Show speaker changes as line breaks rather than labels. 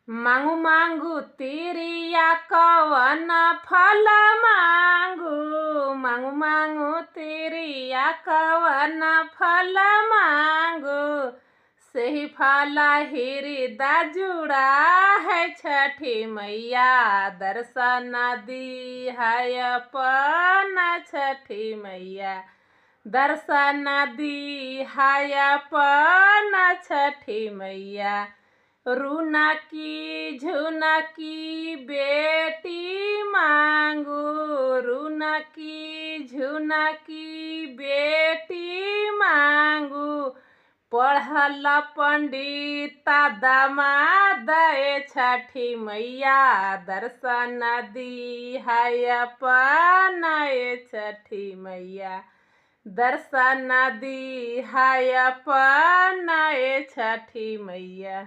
मांगू मांगू तिरिया कवन फल मांगू, मांगू मांगू तिरिया कवन फल मांगू। सही फल हृदय जुड़ा है छठी मैया, दर्शन दी है अपन छठी मैया, दर्शन दी है अपन छठी मैया। रूना की झुना की बेटी मांगू, रूना की झुना की बेटी मांगू। पढ़ल पंडित दामाद छठी मैया, दर्शन दी है अपन छठी मैया, दर्शन दी है अपन छठी मैया।